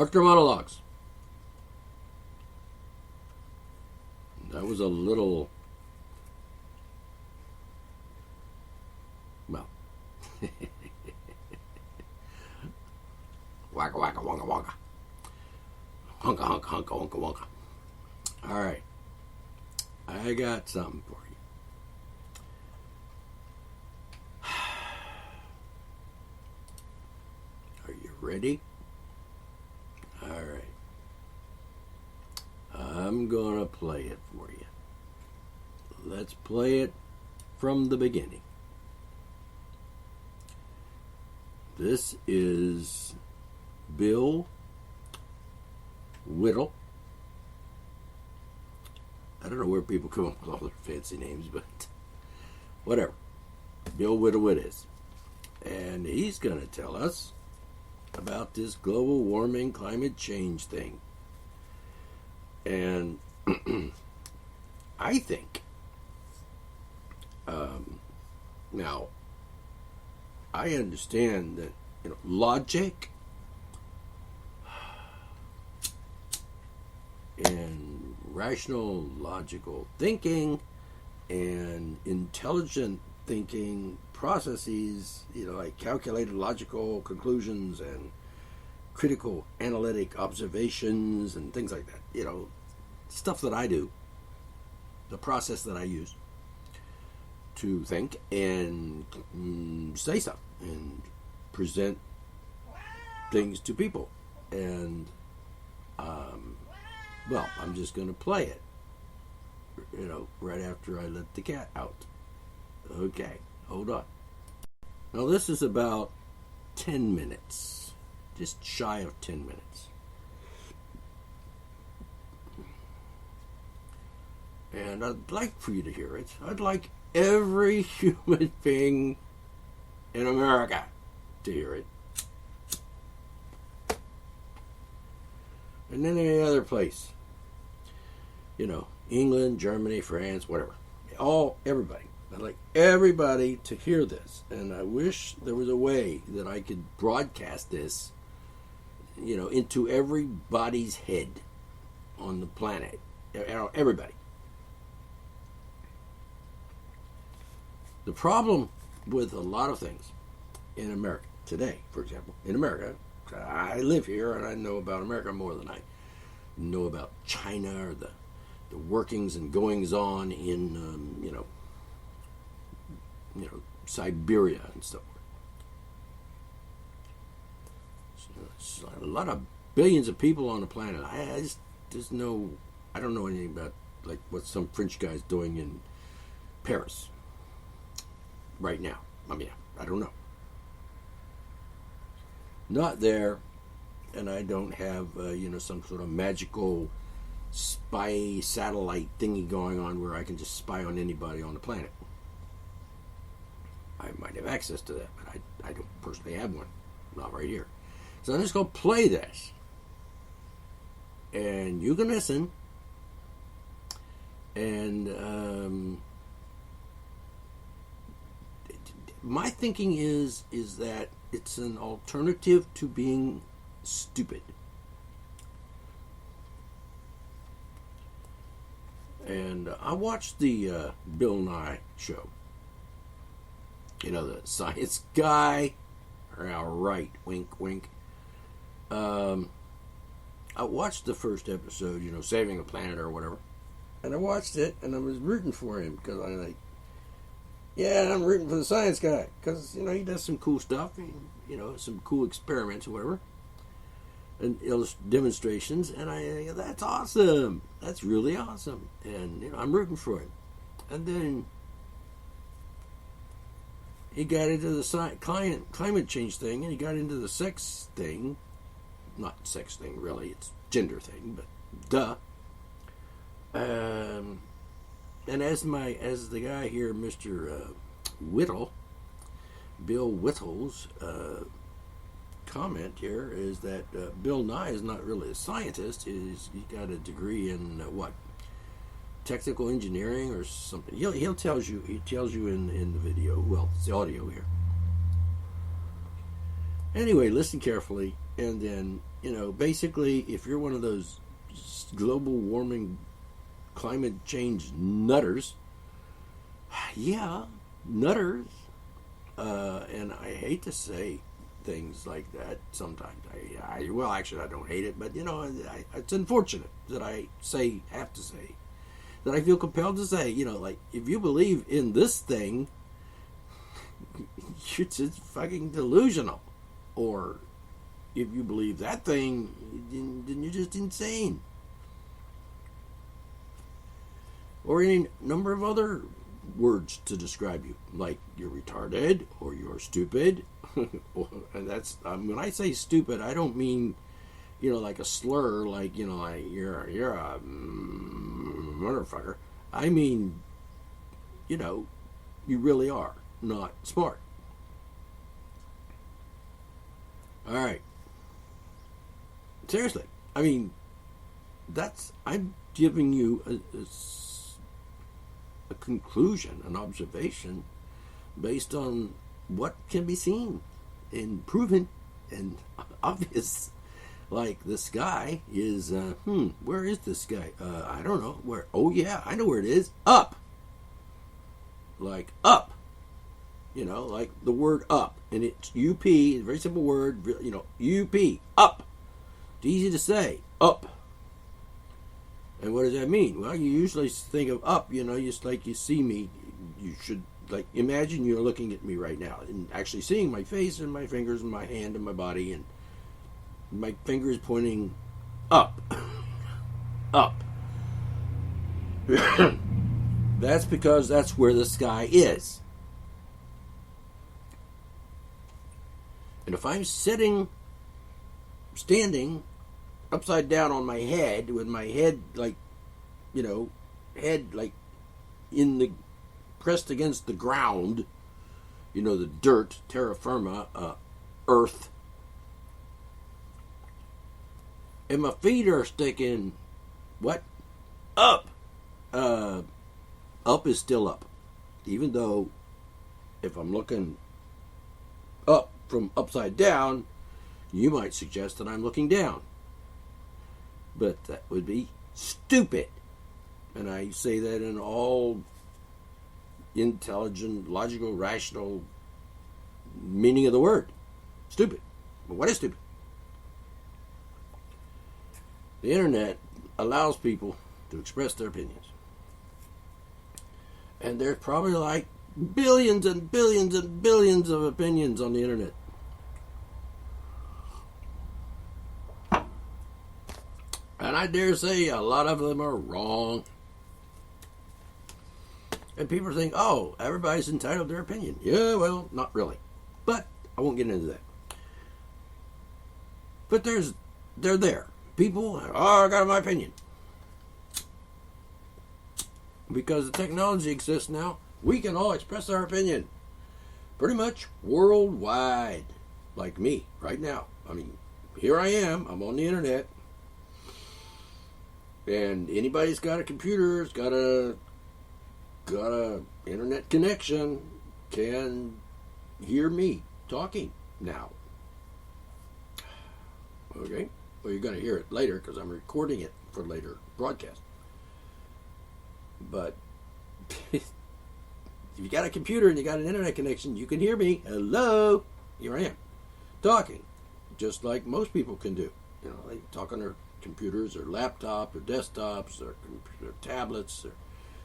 After monologues. That was a little, well, waka waka wonka wonka, hunka hunka hunka wonka wonka. All right, I got something for you. Are you ready? All right. I'm gonna play it for you. Let's play it from the beginning. This is Bill Whittle. I don't know where people come up with all their fancy names, but whatever. Bill Whittle it is. And he's going to tell us about this global warming climate change thing. And I think, now, I understand that, logic and rational, logical thinking and intelligent thinking processes, like calculated logical conclusions and critical analytic observations and things like that, stuff that I do, the process that I use to think and say stuff and present things to people. And, well, I'm just going to play it, right after I let the cat out. Okay, hold on. Now, this is about 10 minutes, just shy of 10 minutes. And I'd like for you to hear it. I'd like every human being in America to hear it. And then any other place. England, Germany, France, whatever. Everybody. I'd like everybody to hear this. And I wish there was a way that I could broadcast this, into everybody's head on the planet. Everybody. The problem with a lot of things in America today, for example, in America, I live here and I know about America more than I know about China or the workings and goings on in Siberia and stuff. So a lot of billions of people on the planet. I don't know anything about like what some French guy's doing in Paris right now. I don't know. Not there, and I don't have some sort of magical spy satellite thingy going on where I can just spy on anybody on the planet. I might have access to that, but I don't personally have one. Not right here. So I'm just going to play this. And you can listen. And my thinking is that it's an alternative to being stupid. And I watched the Bill Nye show. The science guy. Right, wink, wink. I watched the first episode, Saving the Planet or whatever. And I watched it, and I was rooting for him, because I'm rooting for the science guy, because, he does some cool stuff, some cool experiments or whatever, and demonstrations, and that's awesome. That's really awesome. And, I'm rooting for him. And then he got into the climate change thing, and he got into the sex thing. Not sex thing, really. It's gender thing, but duh. And as the guy here, Mr. Whittle, Bill Whittle's comment here is that Bill Nye is not really a scientist. He got a degree in technical engineering or something. He tells you in the video. Well, it's the audio here. Anyway, listen carefully, and then basically, if you're one of those global warming, climate change nutters, yeah, nutters, and I hate to say things like that sometimes. Well, actually, I don't hate it, but it's unfortunate that I have to say, that I feel compelled to say, like, if you believe in this thing, you're just fucking delusional. Or if you believe that thing, then you're just insane. Or any number of other words to describe you, like you're retarded or you're stupid. And that's when I say stupid, I don't mean like a slur, like like you're a motherfucker. I mean, you really are not smart. All right. Seriously, I mean, I'm giving you a conclusion, an observation based on what can be seen and proven and obvious. Like, this guy is, where is this guy? I don't know. Where? Oh, yeah, I know where it is. Up. Like, up. Like the word up. And it's UP, a very simple word, UP, up. It's easy to say, up. And what does that mean? Well, you usually think of up, just like you see me. You should, like, imagine you're looking at me right now and actually seeing my face and my fingers and my hand and my body, and my finger is pointing up. Up. That's because that's where the sky is. And if I'm standing upside down on my head, with my head like, pressed against the ground, the dirt, terra firma, earth, and my feet are sticking, what? Up. Up is still up. Even though, if I'm looking up from upside down, you might suggest that I'm looking down. But that would be stupid. And I say that in all intelligent, logical, rational meaning of the word. Stupid. But what is stupid? The internet allows people to express their opinions. And there's probably like billions and billions and billions of opinions on the internet. And I dare say a lot of them are wrong. And people think, oh, everybody's entitled to their opinion. Yeah, well, not really. But I won't get into that. But they're there. People, oh, I got my opinion. Because the technology exists now, we can all express our opinion. Pretty much worldwide. Like me, right now. I mean, here I am. I'm on the internet. And anybody's got a computer, has got a internet connection, can hear me talking now. Okay? Well, you're going to hear it later because I'm recording it for later broadcast. But if you got a computer and you got an internet connection, you can hear me. Hello, here I am, talking, just like most people can do. They talk on their computers or laptops or desktops or tablets or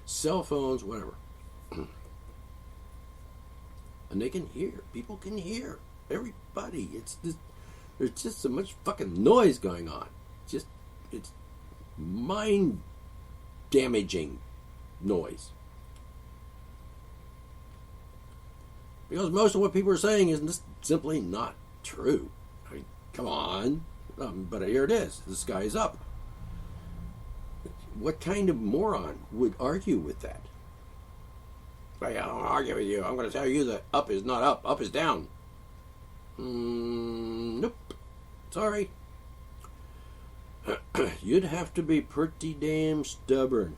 cell phones, whatever. And they can hear. People can hear. Everybody. There's just so much fucking noise going on. It's mind damaging noise. Because most of what people are saying is just simply not true. I mean, come on. But here it is. The sky is up. What kind of moron would argue with that? I don't argue with you. I'm going to tell you that up is not up. Up is down. Nope. Sorry. You'd have to be pretty damn stubborn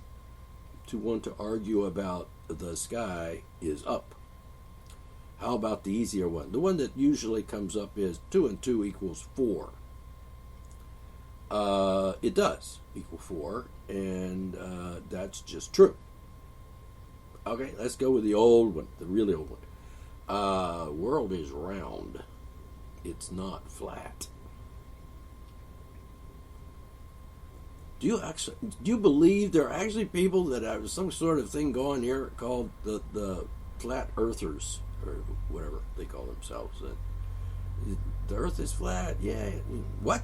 to want to argue about the sky is up. How about the easier one? The one that usually comes up is 2 and 2 equals 4. It does equal 4, and that's just true. Okay, let's go with the old one, the really old one. World is round. It's not flat. Do you believe there are actually people that have some sort of thing going here called the flat earthers, or whatever they call themselves? The earth is flat. Yeah. What?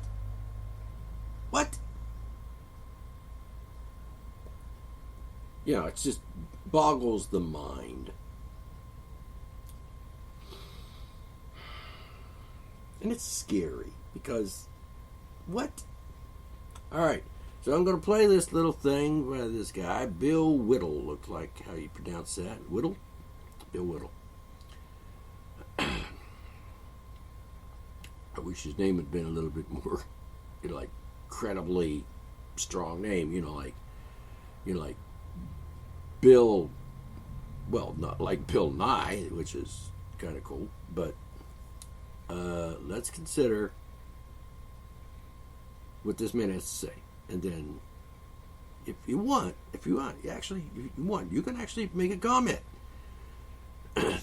It just boggles the mind. And it's scary because what? All right. So I'm going to play this little thing by this guy, Bill Whittle. Looks like how you pronounce that. Whittle? Bill Whittle. I wish his name had been a little bit more, like, credibly strong name. Like Bill, well, not like Bill Nye, which is kind of cool, but let's consider what this man has to say. And then, if you want, you can actually make a comment.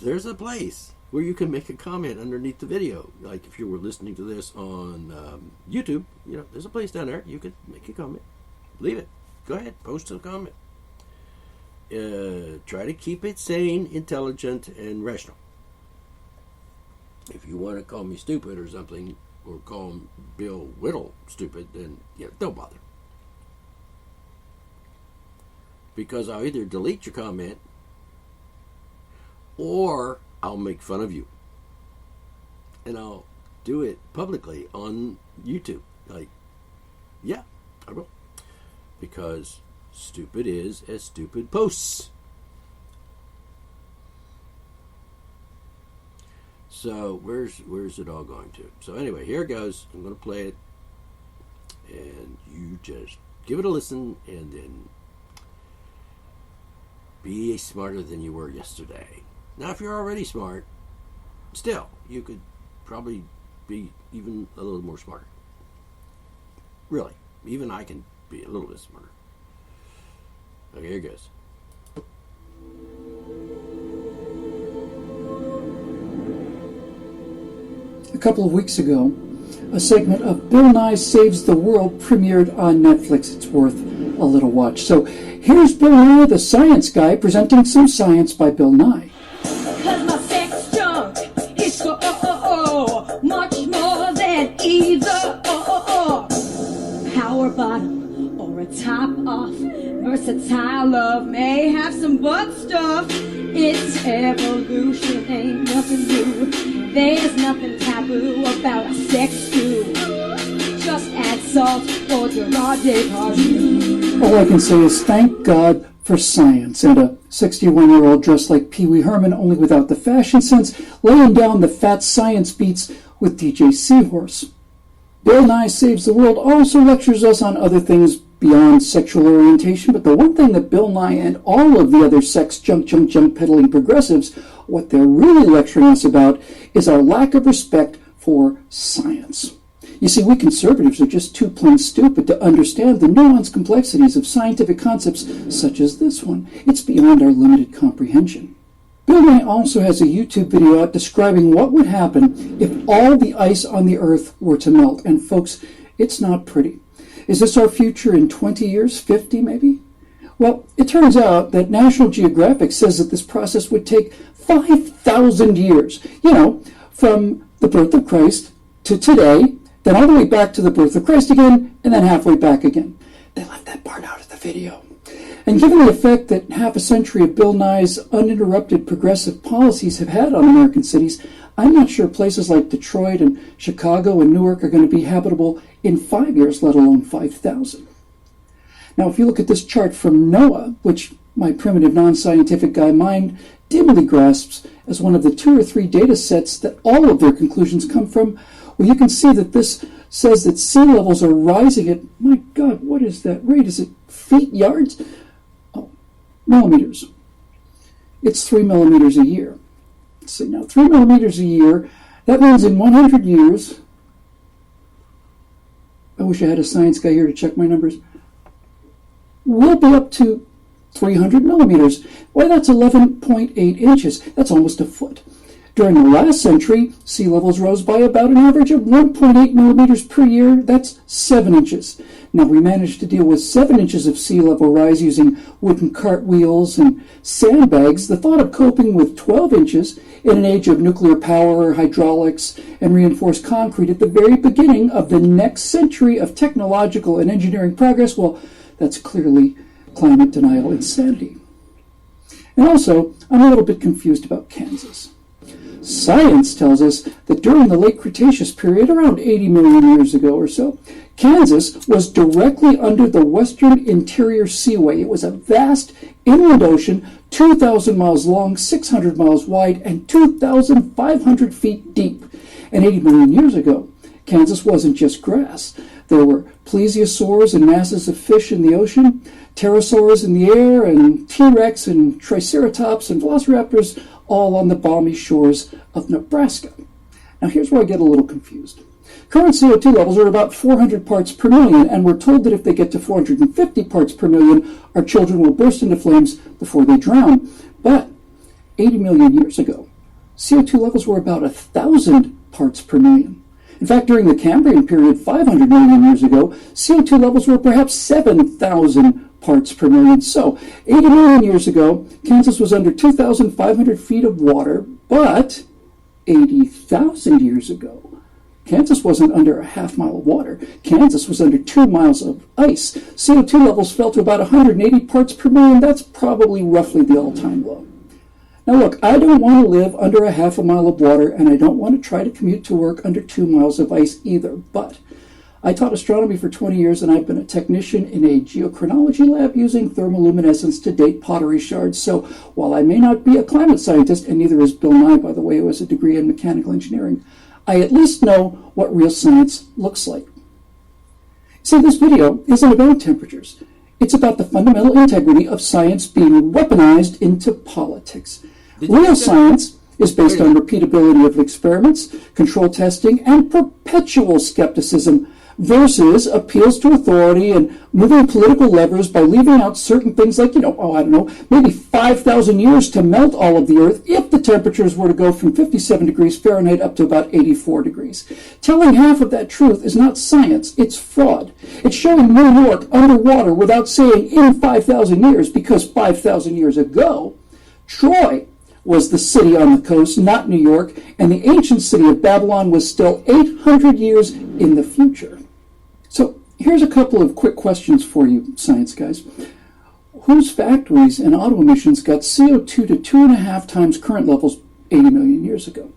There's a place where you can make a comment underneath the video. Like if you were listening to this on YouTube, there's a place down there you could make a comment. Leave it. Go ahead, post a comment. Try to keep it sane, intelligent, and rational. If you want to call me stupid or something, or call Bill Whittle stupid, then don't bother. Because I'll either delete your comment or I'll make fun of you. And I'll do it publicly on YouTube. Like, yeah, I will. Because stupid is as stupid posts. So where's it all going to? So anyway, here it goes. I'm going to play it. And you just give it a listen and then be smarter than you were yesterday. Now, if you're already smart, still, you could probably be even a little more smarter. Really. Even I can be a little bit smarter. Okay, here it goes. A couple of weeks ago, a segment of Bill Nye Saves the World premiered on Netflix. It's worth a little watch. So here's Bill Nye, the science guy, presenting some science by Bill Nye. 'Cause my sex junk is so much more than either power bottom or a top off. Versatile love may have some butt stuff. It's evolution, ain't nothing new. There's nothing taboo about a sex stew. Just add salt or Gerard Depardieu. All I can say is thank God for science and a 61-year-old dressed like Pee Wee Herman, only without the fashion sense, laying down the fat science beats with DJ Seahorse. Bill Nye Saves the World also lectures us on other things beyond sexual orientation, but the one thing that Bill Nye and all of the other sex junk peddling progressives, what they're really lecturing us about is our lack of respect for science. You see, we conservatives are just too plain stupid to understand the nuanced complexities of scientific concepts such as this one. It's beyond our limited comprehension. Bill Nye also has a YouTube video out describing what would happen if all the ice on the Earth were to melt. And folks, it's not pretty. Is this our future in 20 years, 50 maybe? Well, it turns out that National Geographic says that this process would take 5,000 years. From the birth of Christ to today, then all the way back to the birth of Christ again, and then halfway back again. They left that part out of the video. And given the effect that half a century of Bill Nye's uninterrupted progressive policies have had on American cities, I'm not sure places like Detroit and Chicago and Newark are going to be habitable in 5 years, let alone 5,000. Now, if you look at this chart from NOAA, which my primitive non-scientific guy mind dimly grasps as one of the 2 or 3 data sets that all of their conclusions come from, well, you can see that this says that sea levels are rising at, my God, what is that rate? Is it feet, yards? Oh, millimeters. It's 3 millimeters a year. Let's see, now 3 millimeters a year, that means in 100 years, I wish I had a science guy here to check my numbers. Will be up to 300 millimeters. Why, that's 11.8 inches. That's almost a foot. During the last century, sea levels rose by about an average of 1.8 millimeters per year. That's 7 inches. Now, we managed to deal with 7 inches of sea level rise using wooden cartwheels and sandbags. The thought of coping with 12 inches in an age of nuclear power, hydraulics, and reinforced concrete at the very beginning of the next century of technological and engineering progress, well, that's clearly climate denial insanity. And also, I'm a little bit confused about Kansas. Science tells us that during the late Cretaceous period, around 80 million years ago or so, Kansas was directly under the western interior seaway. It was a vast inland ocean, 2,000 miles long, 600 miles wide, and 2,500 feet deep. And 80 million years ago, Kansas wasn't just grass. There were plesiosaurs and masses of fish in the ocean, pterosaurs in the air, and T-Rex and Triceratops and velociraptors all on the balmy shores of Nebraska. Now here's where I get a little confused. Current CO2 levels are about 400 parts per million, and we're told that if they get to 450 parts per million, our children will burst into flames before they drown. But 80 million years ago, CO2 levels were about 1,000 parts per million. In fact, during the Cambrian period 500 million years ago, CO2 levels were perhaps 7,000 parts per million. So, 80 million years ago, Kansas was under 2,500 feet of water, but 80,000 years ago, Kansas wasn't under a half mile of water. Kansas was under 2 miles of ice. CO2 levels fell to about 180 parts per million. That's probably roughly the all-time low. Now look, I don't want to live under a half a mile of water, and I don't want to try to commute to work under 2 miles of ice either, but I taught astronomy for 20 years, and I've been a technician in a geochronology lab using thermoluminescence to date pottery shards. So while I may not be a climate scientist, and neither is Bill Nye, by the way, who has a degree in mechanical engineering, I at least know what real science looks like. See, this video isn't about temperatures. It's about the fundamental integrity of science being weaponized into politics. Real science is based on repeatability of experiments, control testing, and perpetual skepticism versus appeals to authority and moving political levers by leaving out certain things like, maybe 5,000 years to melt all of the Earth if the temperatures were to go from 57 degrees Fahrenheit up to about 84 degrees. Telling half of that truth is not science, it's fraud. It's showing New York underwater without saying in 5,000 years, because 5,000 years ago, Troy was the city on the coast, not New York, and the ancient city of Babylon was still 800 years in the future. So here's a couple of quick questions for you, science guys. Whose factories and auto emissions got CO2 to 2.5 times current levels 80 million years ago?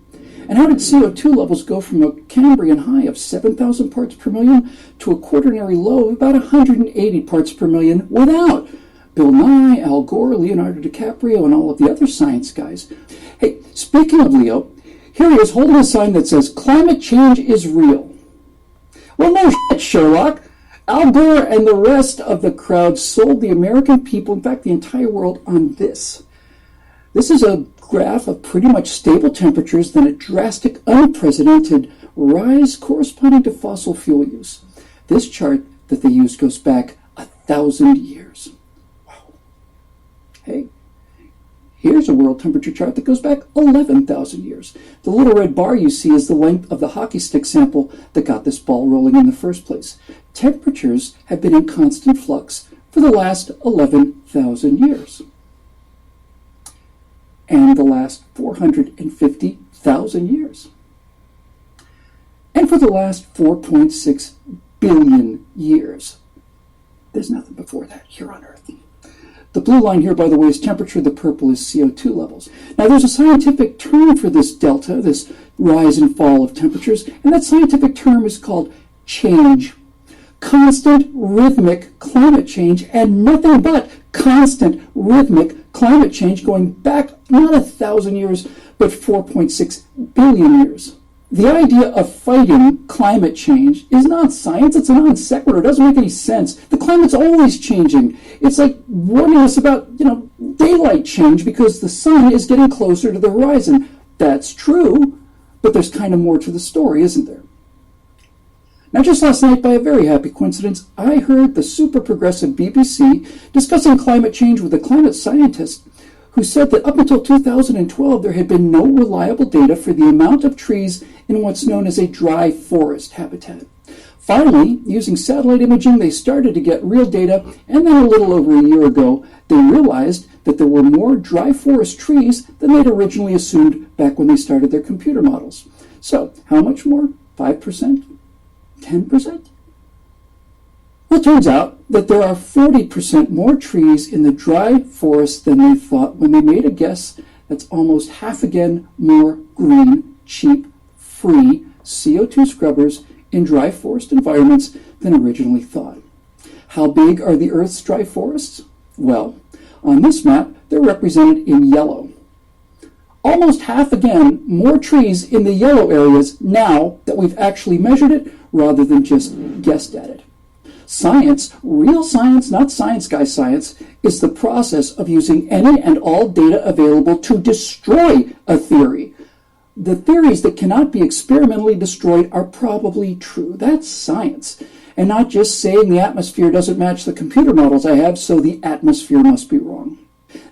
And how did CO2 levels go from a Cambrian high of 7,000 parts per million to a quaternary low of about 180 parts per million without Bill Nye, Al Gore, Leonardo DiCaprio, and all of the other science guys? Hey, speaking of Leo, here he is holding a sign that says, "Climate change is real." Well, no shit, Sherlock. Al Gore and the rest of the crowd sold the American people, in fact the entire world, on this. This is a graph of pretty much stable temperatures, then a drastic, unprecedented rise corresponding to fossil fuel use. This chart that they used goes back 1,000 years. Hey, here's a world temperature chart that goes back 11,000 years. The little red bar you see is the length of the hockey stick sample that got this ball rolling in the first place. Temperatures have been in constant flux for the last 11,000 years. And the last 450,000 years. And for the last 4.6 billion years. There's nothing before that here on Earth. The blue line here, by the way, is temperature. The purple is CO2 levels. Now, there's a scientific term for this delta, this rise and fall of temperatures, and that scientific term is called change. Constant rhythmic climate change, and nothing but constant rhythmic climate change going back not 1,000 years, but 4.6 billion years. The idea of fighting climate change is not science. It's a non sequitur. It doesn't make any sense. The climate's always changing. It's like warning us about, daylight change because the sun is getting closer to the horizon. That's true, but there's kind of more to the story, isn't there? Now, just last night, by a very happy coincidence, I heard the super progressive BBC discussing climate change with a climate scientist who said that up until 2012, there had been no reliable data for the amount of trees in what's known as a dry forest habitat. Finally, using satellite imaging, they started to get real data, and then a little over a year ago, they realized that there were more dry forest trees than they'd originally assumed back when they started their computer models. So, how much more? 5%? 10%? Well, it turns out that there are 40% more trees in the dry forest than they thought when they made a guess that's almost half again more green, cheap, free CO2 scrubbers in dry forest environments than originally thought. How big are the Earth's dry forests? Well, on this map, they're represented in yellow. Almost half again more trees in the yellow areas now that we've actually measured it rather than just guessed at it. Science, real science, not science guy science, is the process of using any and all data available to destroy a theory. The theories that cannot be experimentally destroyed are probably true. That's science. And not just saying the atmosphere doesn't match the computer models I have, so the atmosphere must be wrong.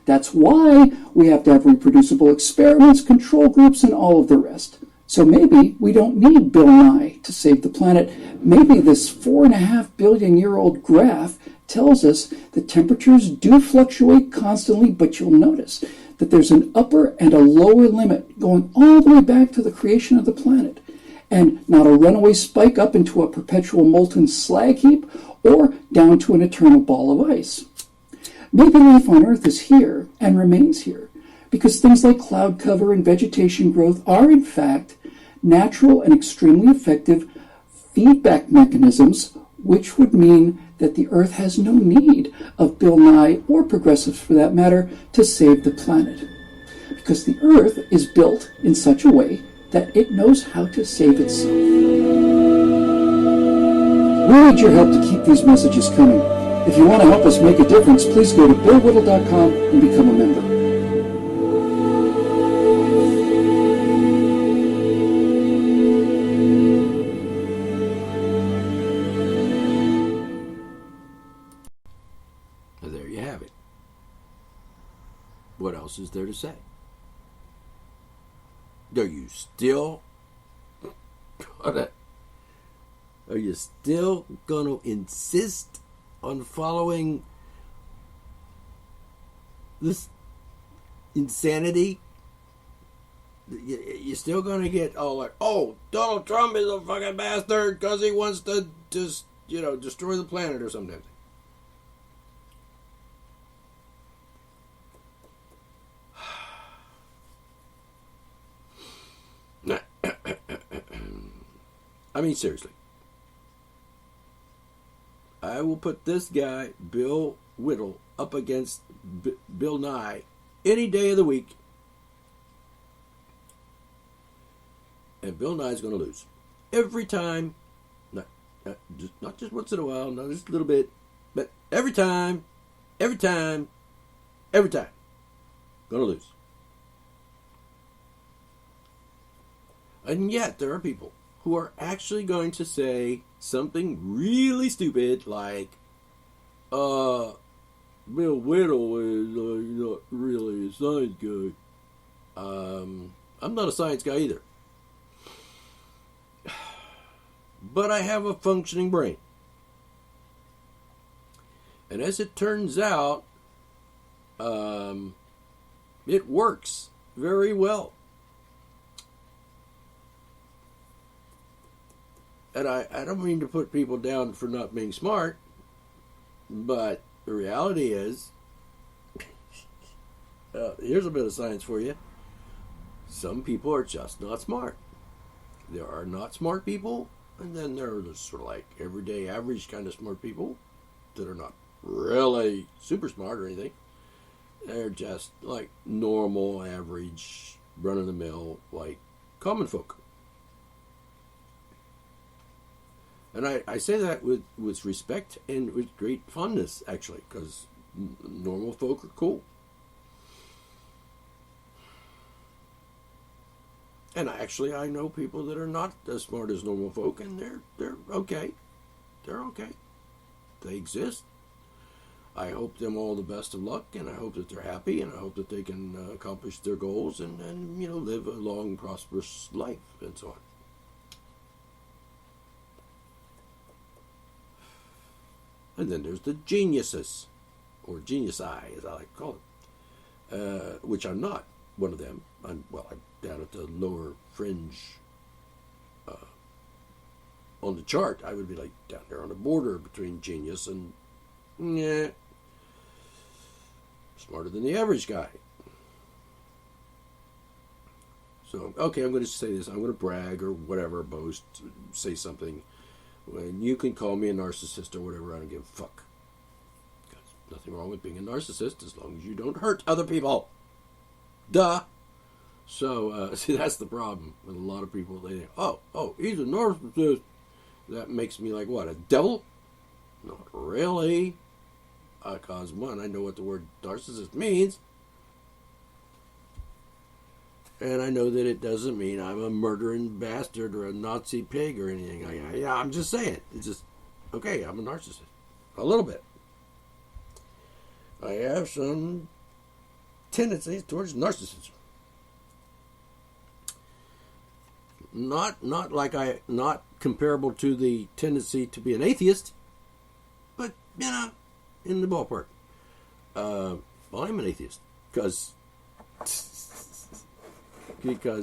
That's why we have to have reproducible experiments, control groups, and all of the rest. So maybe we don't need Bill Nye to save the planet. Maybe this 4.5 billion year old graph tells us that temperatures do fluctuate constantly, but you'll notice that there's an upper and a lower limit going all the way back to the creation of the planet, and not a runaway spike up into a perpetual molten slag heap or down to an eternal ball of ice. Maybe life on Earth is here and remains here because things like cloud cover and vegetation growth are in fact natural and extremely effective feedback mechanisms, which would mean that the Earth has no need of Bill Nye, or progressives for that matter, to save the planet. Because the Earth is built in such a way that it knows how to save itself. We need your help to keep these messages coming. If you want to help us make a difference, please go to BillWhittle.com and become a member. There you have it. What else is there to say? Are you still gonna insist on following this insanity? You're still gonna get all like, oh, Donald Trump is a fucking bastard because he wants to just, destroy the planet or something. I mean, seriously. I will put this guy, Bill Whittle, up against Bill Nye any day of the week. And Bill Nye's going to lose. Every time. Not just once in a while, not just a little bit. But every time. Going to lose. And yet, there are people who are actually going to say something really stupid like, Bill Whittle is not really a science guy. I'm not a science guy either. But I have a functioning brain. And as it turns out, it works very well. And I don't mean to put people down for not being smart, but the reality is, here's a bit of science for you. Some people are just not smart. There are not smart people, and then there are the sort of like everyday average kind of smart people that are not really super smart or anything. They're just like normal, average, run-of-the-mill, like common folk. And I say that with respect and with great fondness, actually, because normal folk are cool. And I know people that are not as smart as normal folk, and they're okay. They're okay. They exist. I hope them all the best of luck, and I hope that they're happy, and I hope that they can accomplish their goals and live a long, prosperous life, and so on. And then there's the geniuses, or geniusi, as I like to call it, which I'm not one of them. I'm down at the lower fringe on the chart. I would be like down there on the border between genius and smarter than the average guy. So, okay, I'm going to say this. I'm going to brag or whatever, boast, say something. And you can call me a narcissist or whatever. I don't give a fuck. There's nothing wrong with being a narcissist as long as you don't hurt other people. Duh. So, see, that's the problem with a lot of people. They think, oh, he's a narcissist. That makes me like, what, a devil? Not really. Because, one, I know what the word narcissist means. And I know that it doesn't mean I'm a murdering bastard or a Nazi pig or anything like that. Yeah, I'm just saying. It's just, okay, I'm a narcissist. A little bit. I have some tendencies towards narcissism. Not comparable to the tendency to be an atheist, but, in the ballpark. Well, I'm an atheist because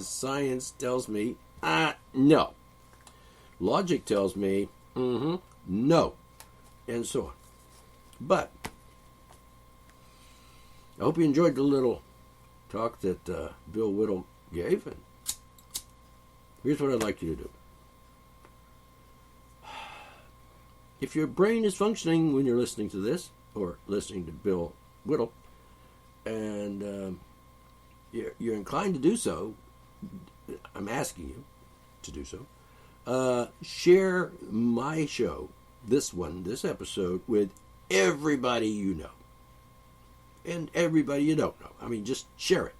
science tells me, no. Logic tells me, no. And so on. But I hope you enjoyed the little talk that Bill Whittle gave. And here's what I'd like you to do. If your brain is functioning when you're listening to this, or listening to Bill Whittle, and you're inclined to do so, I'm asking you to do so, share my show, this episode, with everybody you know. And everybody you don't know. I mean, just share it.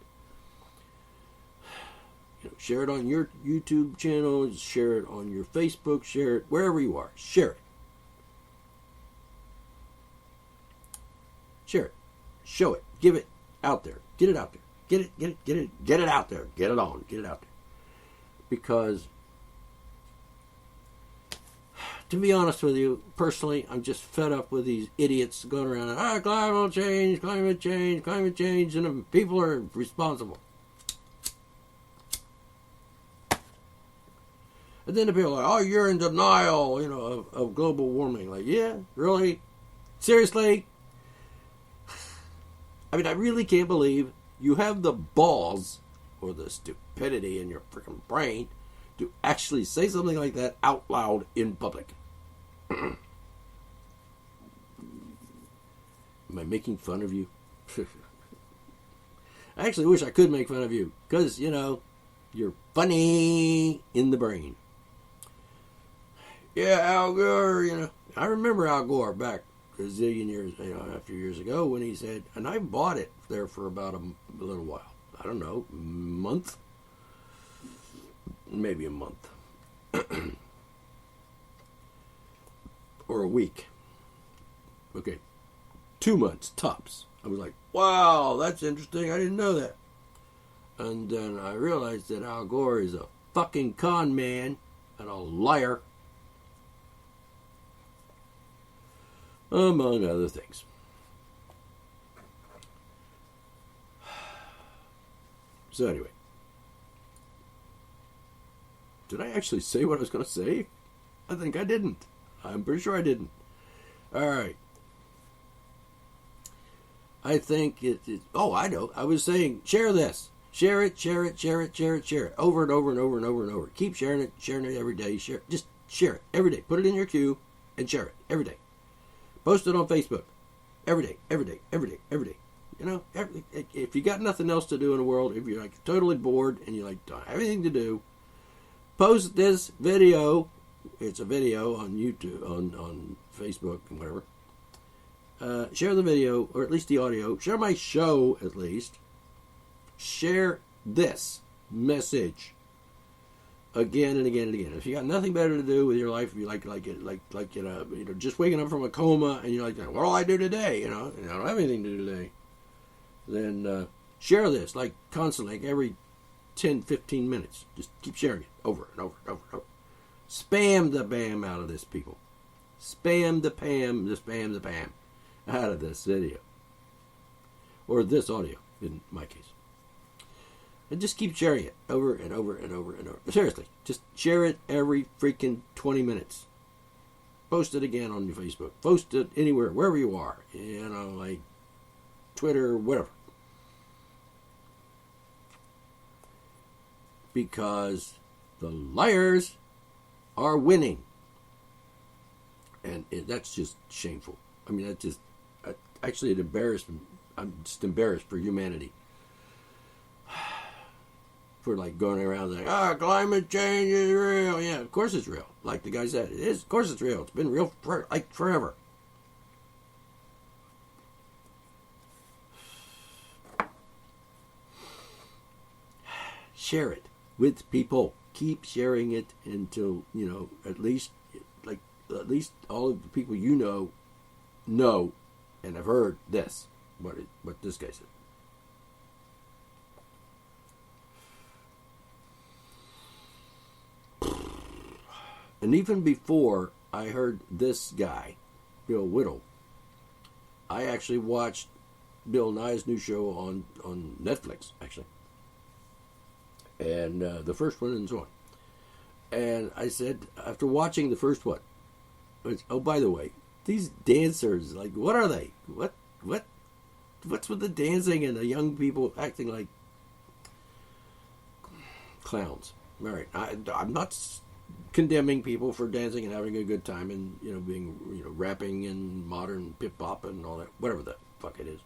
Share it on your YouTube channel, share it on your Facebook, share it wherever you are. Share it. Share it. Show it. Give it out there. Get it out there. Get it out there. Get it on. Get it out there. Because, to be honest with you, personally, I'm just fed up with these idiots going around, climate change, and the people are responsible. And then the people are like, you're in denial, of global warming. Like, yeah, really? Seriously? I mean, I really can't believe you have the balls or the stupidity in your freaking brain to actually say something like that out loud in public. Am I making fun of you? I actually wish I could make fun of you because, you're funny in the brain. Yeah, Al Gore, I remember Al Gore back a zillion years, a few years ago when he said, and I bought it there for about a little while. I don't know, month? Maybe a month. Or a week. Okay. 2 months, tops. I was like, wow, that's interesting. I didn't know that. And then I realized that Al Gore is a fucking con man and a liar. Among other things. So anyway. Did I actually say what I was going to say? I think I didn't. I'm pretty sure I didn't. Alright. I think oh, I know. I was saying, share this. Share it. Over and over and over and over and over. Keep sharing it every day. Just share it every day. Put it in your queue and share it every day. Post it on Facebook. Every day. If you got nothing else to do in the world, if you're like totally bored and you don't have anything to do, post this video. It's a video on YouTube, on Facebook and whatever. Share the video, or at least the audio. Share my show, at least. Share this message again and again and again. If you got nothing better to do with your life, if you just waking up from a coma and you're like, what'll I do today? I don't have anything to do today. Then share this like constantly, like every 10, 15 minutes. Just keep sharing it over and over and over and over. Spam the bam out of this, people. Spam the pam, the spam the pam out of this video. Or this audio, in my case. And just keep sharing it over and over and over and over. Seriously, just share it every freaking 20 minutes. Post it again on your Facebook. Post it anywhere, wherever you are. Like Twitter, whatever. Because the liars are winning. And that's just shameful. I mean, that's just... actually, it embarrassed me. I'm just embarrassed for humanity. For like going around like, climate change is real. Yeah, of course it's real. Like the guy said, it is. Of course it's real. It's been real for like forever. Share it with people. Keep sharing it until at least all of the people know and have heard this. What this guy said. And even before I heard this guy, Bill Whittle, I actually watched Bill Nye's new show on Netflix, actually. And the first one and so on. And I said, after watching the first one, oh, by the way, these dancers, like, what are they? What's with the dancing and the young people acting like clowns? All right, I'm not condemning people for dancing and having a good time and being rapping and modern hip hop and all that, whatever the fuck it is.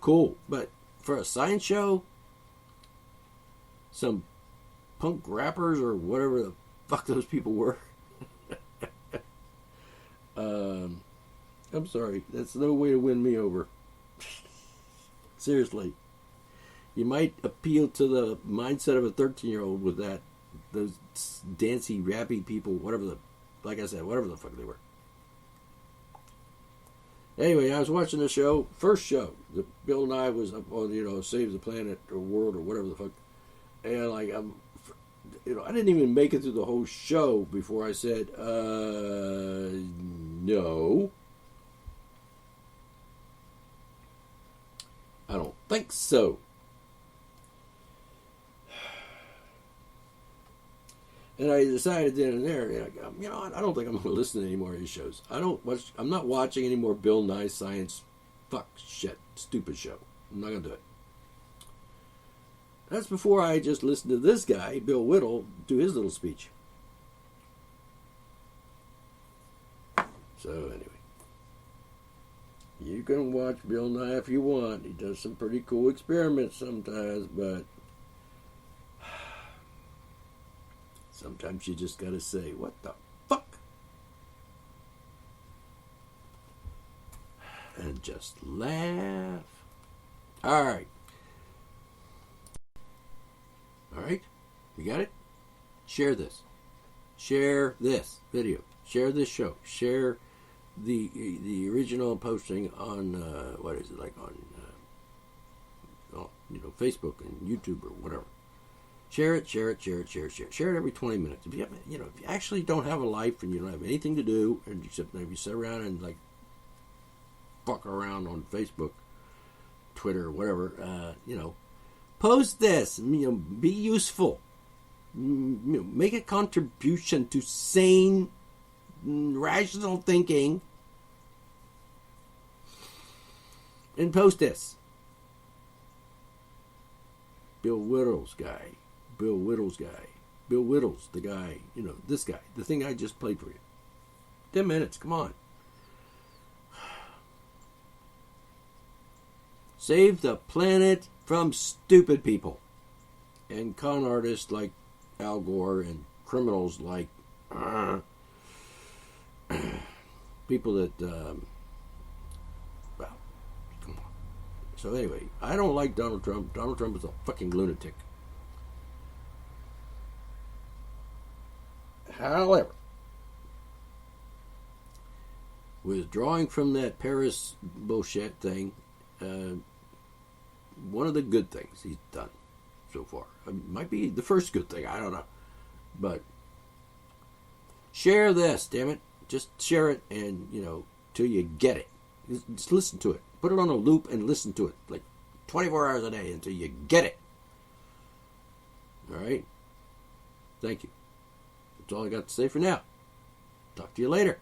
Cool, but for a science show, some punk rappers or whatever the fuck those people were. I'm sorry, that's no way to win me over. Seriously. You might appeal to the mindset of a 13-year-old with that. Those dancey, rappy people, whatever the fuck they were. Anyway, I was watching the show, first show. Bill Nye was up on, Save the Planet or World or whatever the fuck. And like, I didn't even make it through the whole show before I said, no. I don't think so. And I decided then and there, I don't think I'm going to listen to any more of these shows. I'm not watching any more Bill Nye Science stupid show. I'm not going to do it. That's before I just listened to this guy, Bill Whittle, do his little speech. So anyway, you can watch Bill Nye if you want. He does some pretty cool experiments sometimes, but sometimes you just gotta say, what the fuck? And just laugh. Alright. Alright? You got it? Share this. Share this video. Share this show. Share the original posting on, Facebook and YouTube or whatever. Share it every 20 minutes. If you actually don't have a life and you don't have anything to do, and you sit around and like fuck around on Facebook, Twitter, or whatever, post this. Be useful. Make a contribution to sane, rational thinking, and post this. Bill Whittle's the guy, this guy, the thing I just played for you. 10 minutes, come on. Save the planet from stupid people and con artists like Al Gore and criminals like people that, come on. So anyway, I don't like Donald Trump. Donald Trump is a fucking lunatic. However, withdrawing from that Paris bullshit thing, one of the good things he's done so far. It might be the first good thing, I don't know. But share this, damn it. Just share it and, till you get it. Just listen to it. Put it on a loop and listen to it. Like 24 hours a day until you get it. Alright? Thank you. That's all I got to say for now. Talk to you later.